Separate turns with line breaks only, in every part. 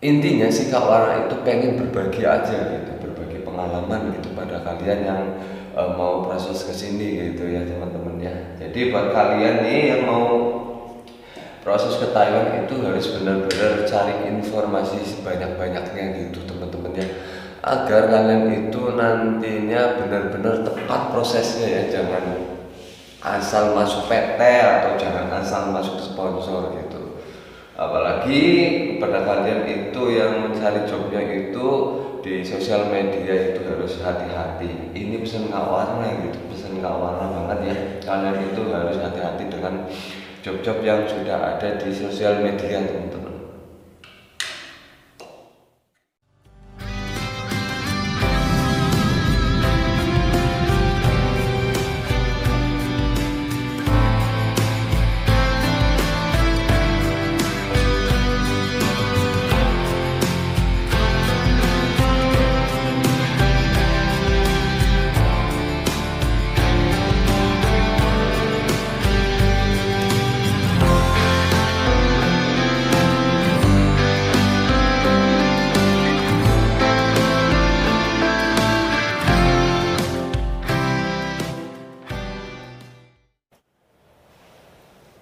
Intinya sih Kak Wara itu pengen berbagi aja gitu, berbagi pengalaman gitu pada kalian yang mau proses ke sini gitu ya teman-teman ya. Jadi buat kalian nih yang mau proses ke Taiwan itu harus benar-benar cari informasi sebanyak-banyaknya gitu teman-teman ya, agar kalian itu nantinya benar-benar tepat prosesnya ya, jangan asal masuk PT atau jangan asal masuk sponsor gitu. Apalagi kepada kalian itu yang mencari jobnya itu di sosial media itu harus hati-hati. Ini pesan Kak Warna gitu, pesan Kak Warna banget ya. Kalian itu harus hati-hati dengan job-job yang sudah ada di sosial media teman-teman.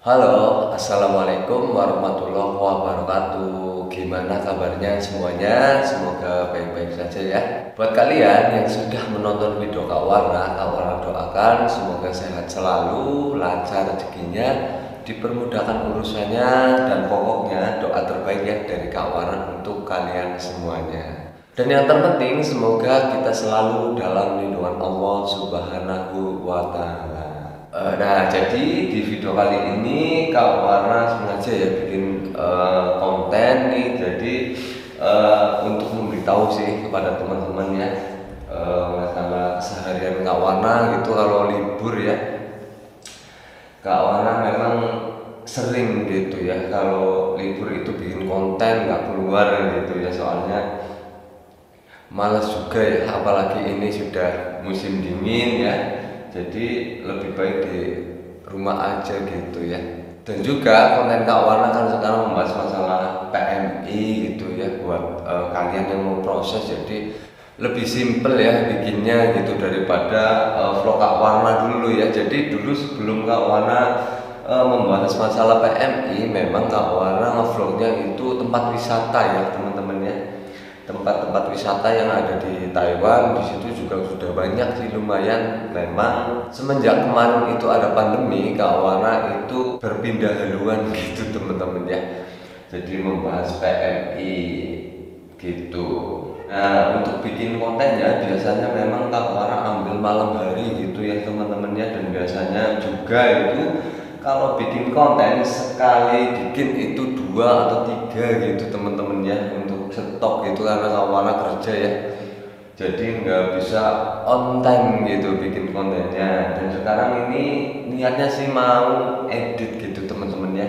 Halo, assalamualaikum warahmatullahi wabarakatuh. Gimana kabarnya semuanya? Semoga baik-baik saja ya. Buat kalian yang sudah menonton video Kak Warna doakan semoga sehat selalu, lancar rezekinya, dipermudahkan urusannya, dan pokoknya doa terbaik ya dari Kak Warna untuk kalian semuanya. Dan yang terpenting semoga kita selalu dalam lindungan Allah Subhanahu wa Ta'ala. Nah, jadi di video kali ini Kak Warna sengaja ya bikin konten nih. Jadi untuk memberitahu sih kepada teman-teman ya, masalah keseharian Kak Warna gitu kalau libur ya. Kak Warna memang sering gitu ya kalau libur itu bikin konten nggak keluar gitu ya, soalnya malas juga ya, apalagi ini sudah musim dingin ya. Jadi lebih baik di rumah aja gitu ya. Dan juga konten Kak Warna kan sekarang membahas masalah PMI gitu ya, buat kalian yang mau proses. Jadi lebih simple ya bikinnya gitu daripada vlog Kak Warna dulu ya. Jadi dulu sebelum Kak Warna membahas masalah PMI, memang Kak Warna ngevlognya itu tempat wisata ya teman-teman ya, tempat-tempat wisata yang ada di Taiwan. Di situ juga sudah banyak sih, lumayan. Memang semenjak kemarin itu ada pandemi, Kak Warna itu berpindah haluan gitu teman-teman ya. Jadi membahas PMI gitu. Nah, untuk bikin kontennya biasanya memang Kak Warna ambil malam hari gitu ya teman-teman ya. Dan biasanya juga itu kalau bikin konten sekali bikin itu 2 atau 3 gitu teman-teman ya, untuk stok gitu karena Kak Warna kerja ya. Jadi nggak bisa on time gitu bikin kontennya. Dan sekarang ini niatnya sih mau edit gitu teman-teman ya,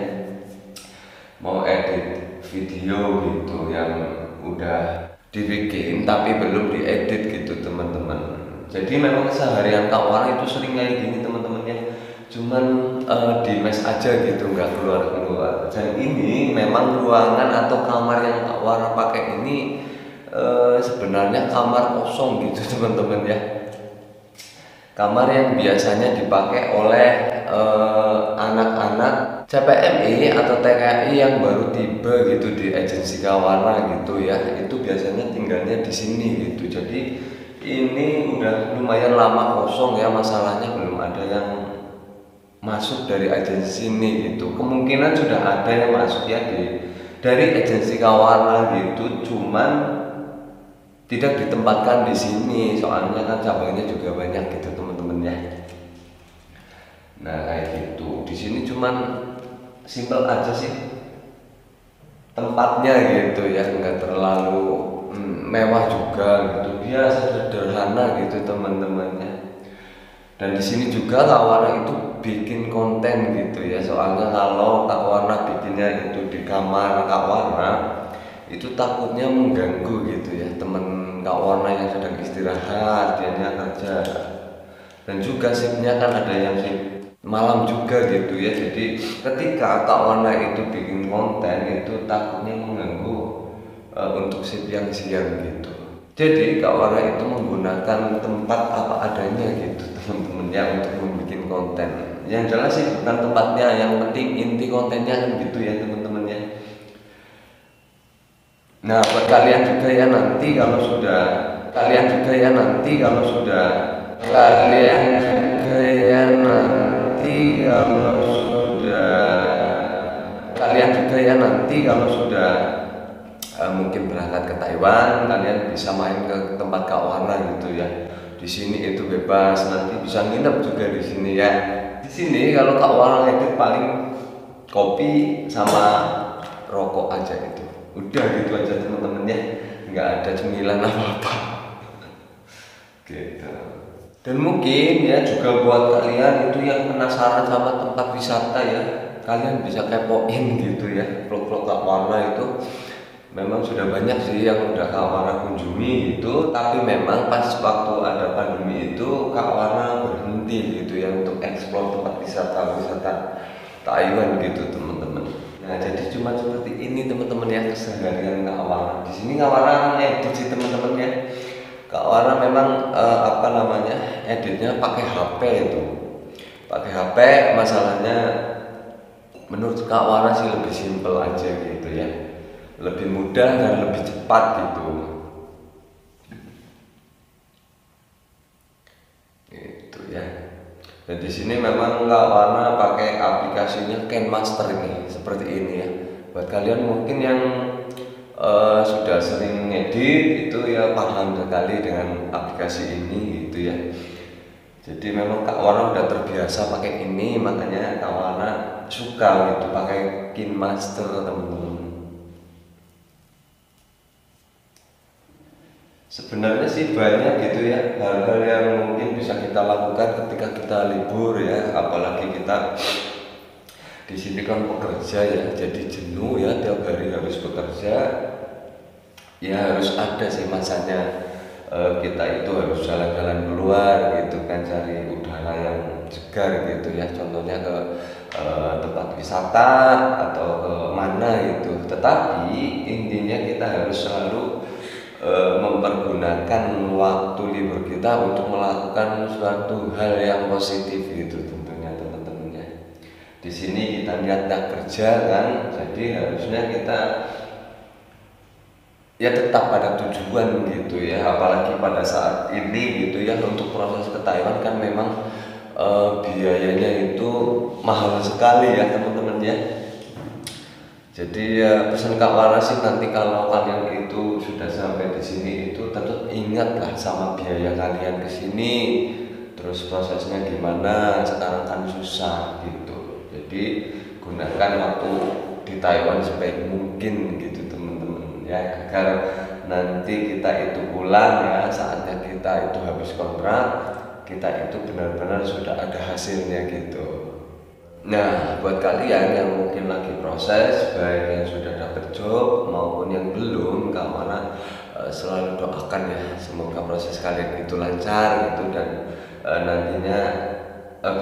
mau edit video gitu yang udah dibikin tapi belum diedit gitu teman-teman. Jadi memang keseharian Kak Warna itu sering kayak gini teman-teman ya, cuman di mes aja gitu, nggak keluar-keluar. Dan ini memang ruangan atau kamar yang Kak Warna pakai ini sebenarnya kamar kosong gitu teman-teman ya. Kamar yang biasanya dipakai oleh anak-anak CPMI atau TKI yang baru tiba gitu di agensi Kak Warna gitu ya, itu biasanya tinggalnya di sini gitu. Jadi ini udah lumayan lama kosong ya, masalahnya belum ada yang masuk dari agensi ini gitu. Kemungkinan sudah ada yang masuk ya dari agensi Kak Warna gitu, cuman tidak ditempatkan di sini, soalnya kan cabangnya juga banyak gitu teman-teman ya. Nah kayak gitu, di sini cuman simple aja sih tempatnya gitu ya, nggak terlalu mewah juga gitu, biasa sederhana gitu teman-temannya. Dan di sini juga Kak Warna itu bikin konten gitu ya, soalnya kalau Kak Warna bikinnya itu di kamar Kak Warna itu takutnya mengganggu gitu ya temen Kak Warna yang sedang istirahat, dianya kerja. Dan juga shiftnya kan ada yang shift malam juga gitu ya. Jadi ketika Kak Warna itu bikin konten itu takutnya mengganggu untuk shift yang siang gitu. Jadi Kak Wara itu menggunakan tempat apa adanya gitu teman-teman ya untuk membuat konten. Yang jelas sih bukan tempatnya, yang penting inti kontennya kan gitu ya teman-teman ya. Nah buat kalian juga ya nanti kalau sudah kalian juga ya nanti kalau sudah kalian juga ya nanti kalau sudah kalian juga ya nanti kalau sudah mungkin berangkat ke Taiwan, kalian bisa main ke tempat Kak Wara gitu ya. Di sini itu bebas, nanti bisa nginep juga di sini ya. Di sini kalau Kak Wara itu paling kopi sama rokok aja gitu. Udah gitu aja teman-teman ya, nggak ada cemilan apa-apa. Gitu. Dan mungkin ya juga buat kalian itu yang penasaran sama tempat wisata ya, kalian bisa kepoin gitu ya vlog-vlog Kak Wara itu. Memang sudah banyak sih yang udah Kak Wara kunjungi itu, tapi memang pas waktu ada pandemi itu Kak Wara berhenti gitu ya untuk eksplor tempat wisata Taiwan gitu teman-teman. Nah jadi cuma seperti ini teman-teman ya keseharian Kak Wara. Di sini Kak Wara ngedit sih teman-teman ya. Kak Wara memang editnya pakai HP itu. Pakai HP masalahnya menurut Kak Wara sih lebih simpel aja gitu ya. Lebih mudah dan lebih cepat gitu. Gitu ya. Dan di sini memang Kak Wara pakai aplikasinya KineMaster ini seperti ini ya. Buat kalian mungkin yang sudah sering ngedit itu ya paham sekali dengan aplikasi ini gitu ya. Jadi memang Kak Wara udah terbiasa pakai ini, makanya Kak Wara suka gitu pakai KineMaster teman-teman. Sebenarnya sih banyak gitu ya hal-hal yang mungkin bisa kita lakukan ketika kita libur ya, apalagi kita di sini kan pekerja ya, jadi jenuh ya tiap hari harus bekerja. Ya harus ada sih masanya kita itu harus jalan-jalan keluar gitu kan, cari udara yang segar gitu ya, contohnya ke tempat wisata atau ke mana gitu. Tetapi intinya kita harus selalu mempergunakan waktu libur kita untuk melakukan suatu hal yang positif gitu tentunya teman-teman ya. Di sini kita niatnya kerja kan, jadi harusnya kita ya tetap pada tujuan gitu ya, apalagi pada saat ini gitu ya. Untuk proses ke Taiwan kan memang biayanya itu mahal sekali ya teman-teman ya. Jadi ya pesan Kak Wara sih nanti kalau kalian itu sudah sampai di sini itu tetap ingatlah sama biaya kalian ke sini, terus prosesnya gimana, sekarang kan susah gitu. Jadi gunakan waktu di Taiwan sebaik mungkin gitu teman-teman ya, agar nanti kita itu pulang ya saatnya kita itu habis kontrak, kita itu benar-benar sudah ada hasilnya gitu. Nah, buat kalian yang mungkin lagi proses, baik yang sudah dapat job maupun yang belum, Kak Wara selalu doakan ya, semoga proses kalian itu lancar gitu dan nantinya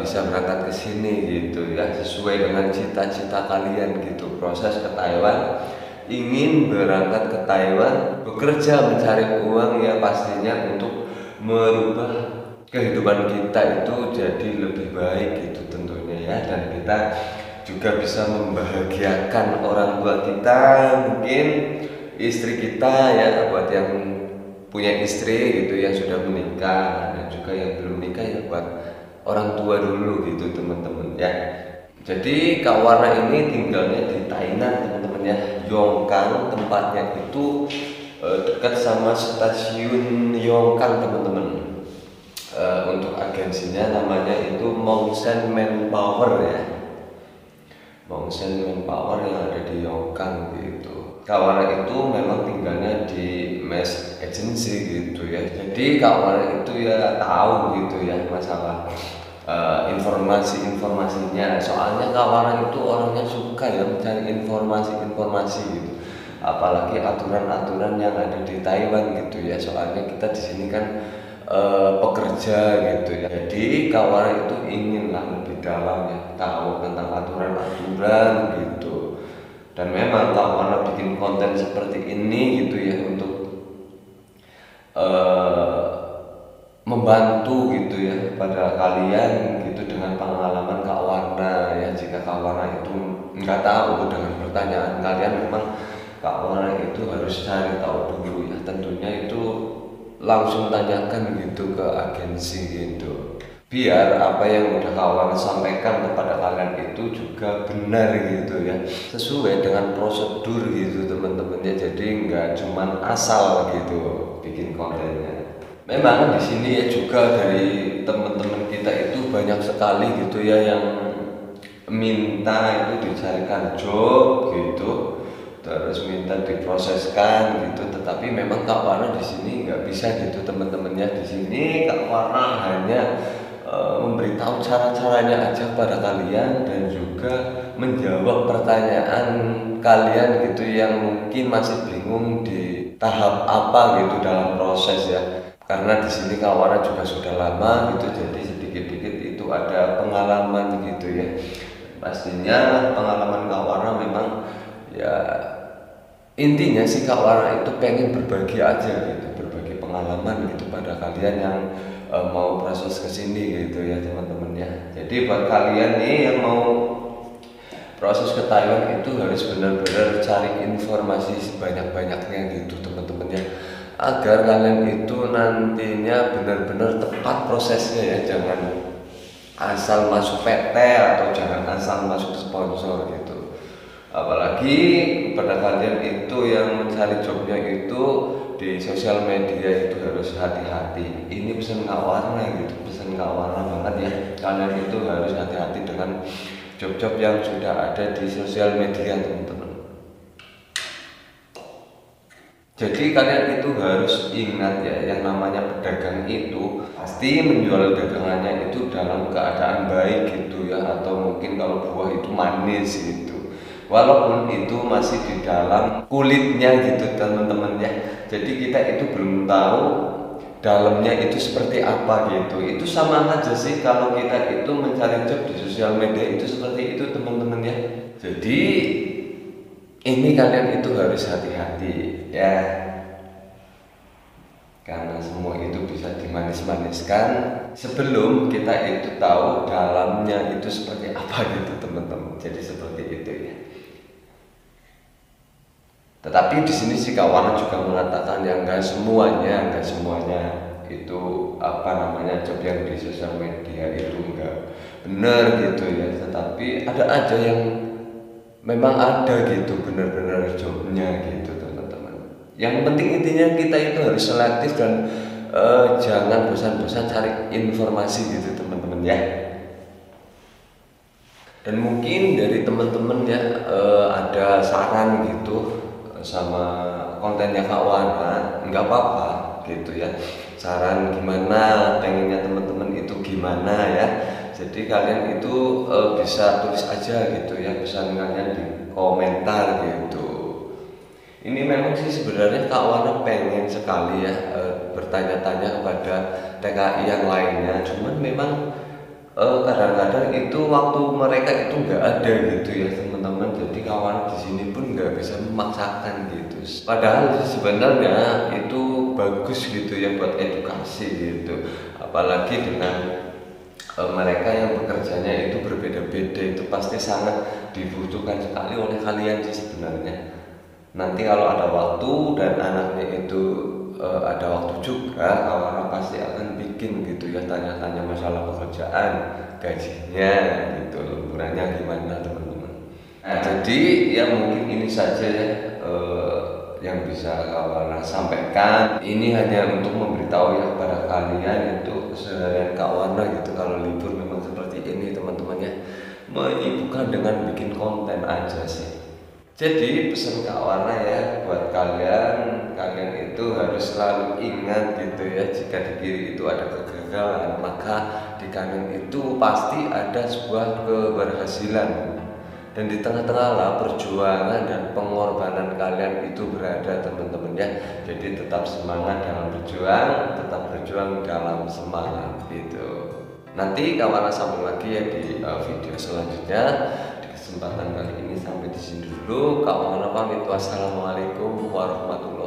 bisa berangkat ke sini gitu ya, sesuai dengan cita-cita kalian gitu. Proses ke Taiwan, ingin berangkat ke Taiwan, bekerja mencari uang ya pastinya untuk merubah kehidupan kita itu jadi lebih baik gitu tentunya ya, dan kita juga bisa membahagiakan orang tua kita, mungkin istri kita ya, buat yang punya istri gitu yang sudah menikah, dan juga yang belum nikah ya buat orang tua dulu gitu teman-teman ya. Jadi Kak Wara ini tinggalnya di Tainan teman-teman ya, Yongkang tempatnya itu dekat sama stasiun Yongkang teman-teman. Untuk agensinya namanya itu Mountain Manpower ya, Mountain Manpower yang ada di Yongkang gitu. Kak Wara itu memang tinggalnya di Mesh Agency gitu ya, jadi Kak Wara itu ya tahu gitu ya masalah informasi-informasinya. Soalnya Kak Wara itu orangnya suka ya mencari informasi-informasi gitu, apalagi aturan-aturan yang ada di Taiwan gitu ya. Soalnya kita di sini kan pekerja gitu ya. Jadi Kak Wara itu inginlah lebih dalam ya tahu tentang aturan-aturan gitu. Dan memang Kak Wana bikin konten seperti ini gitu ya untuk eh, membantu gitu ya pada kalian gitu dengan pengalaman Kak Wana ya. Jika Kak Wana itu nggak tahu dengan pertanyaan kalian, memang Kak Wana itu harus cari tahu dulu ya, tentunya itu langsung tanyakan gitu ke agensi gitu, biar apa yang udah kawan sampaikan kepada kalian itu juga benar gitu ya, sesuai dengan prosedur gitu teman-teman ya. Jadi nggak cuman asal gitu bikin kontennya. Memang di sini ya juga dari teman-teman kita itu banyak sekali gitu ya yang minta itu dicarikan job gitu, terus minta diproseskan gitu. Tetapi memang Kak Wana di sini nggak bisa gitu teman-temannya. Di sini Kak Wana hanya memberitahu cara-caranya aja pada kalian, dan juga menjawab pertanyaan kalian gitu yang mungkin masih bingung di tahap apa gitu dalam proses ya. Karena di sini Kak Wana juga sudah lama gitu, jadi sedikit-sedikit itu ada pengalaman gitu ya. Pastinya pengalaman Kak Wana memang ya, intinya sih Kak Wana itu pengen berbagi aja gitu, berbagi pengalaman gitu pada kalian yang mau proses kesini gitu ya teman-teman ya. Jadi buat kalian nih yang mau proses ke Taiwan itu harus benar-benar cari informasi sebanyak-banyaknya gitu teman-teman ya, agar kalian itu nantinya benar-benar tepat prosesnya ya. Jangan asal masuk PT atau jangan asal masuk sponsor gitu. Apalagi pada kalian itu yang mencari jobnya itu di sosial media itu harus hati-hati. Ini pesan Kak Wana gitu, pesan Kak Wana banget ya. Kalian itu harus hati-hati dengan job-job yang sudah ada di sosial media teman-teman. Jadi kalian itu harus ingat ya, yang namanya pedagang itu pasti menjual dagangannya itu dalam keadaan baik gitu ya, atau mungkin kalau buah itu manis gitu, walaupun itu masih di dalam kulitnya gitu teman-teman ya. Jadi kita itu belum tahu dalamnya itu seperti apa gitu. Itu sama aja sih kalau kita itu mencari job di sosial media itu seperti itu teman-teman ya. Jadi ini kalian itu harus hati-hati ya, karena semua itu bisa dimanis-maniskan sebelum kita itu tahu dalamnya itu seperti apa gitu teman-teman. Jadi seperti itu ya. Tetapi di sini si kawan juga mengatakan yang enggak semuanya itu apa namanya job yang di sosial media itu enggak benar gitu ya. Tetapi ada aja yang memang ada gitu benar-benar jobnya gitu teman-teman. Yang penting intinya kita itu harus selektif dan jangan bosan-bosan cari informasi gitu teman-teman ya. Dan mungkin dari teman-teman ya ada saran gitu sama kontennya Kak Wana, nggak apa-apa gitu ya. Saran gimana, pengennya teman-teman itu gimana ya. Jadi kalian itu bisa tulis aja gitu ya pesan kalian di komentar gitu. Ini memang sih sebenarnya Kak Wana pengen sekali ya bertanya-tanya kepada TKI yang lainnya. Cuman memang kadang-kadang itu waktu mereka itu nggak ada gitu ya teman-teman. Jadi kawan di sini pun nggak bisa memaksakan gitu. Padahal sebenarnya itu bagus gitu ya buat edukasi gitu. Apalagi dengan mereka yang bekerjanya itu berbeda-beda, itu pasti sangat dibutuhkan sekali oleh kalian sih sebenarnya. Nanti kalau ada waktu dan anaknya itu ada waktu juga, kawan pasti akan bikin gitu ya, tanya-tanya masalah pekerjaan, gajinya gitu, lemburannya gimana teman-teman. Nah, jadi ya mungkin ini saja ya yang bisa kawan sampaikan. Ini hanya untuk memberitahu ya kepada kalian itu keseharian Kak Wana gitu. Kalau libur memang seperti ini teman-teman ya, menyibukkan dengan bikin konten aja sih. Jadi pesan Kak Wana ya buat kalian itu harus selalu ingat gitu ya, jika di kiri itu ada kegagalan, maka di kanan itu pasti ada sebuah keberhasilan. Dan di tengah-tengah lah perjuangan dan pengorbanan kalian itu berada teman-teman ya. Jadi tetap semangat dalam berjuang, tetap berjuang dalam semangat gitu. Nanti Kak Wana sambung lagi ya di video selanjutnya. kesempatan kali ini sampai di sini dulu. Kak Mona pamit. Wassalamualaikum warahmatullahi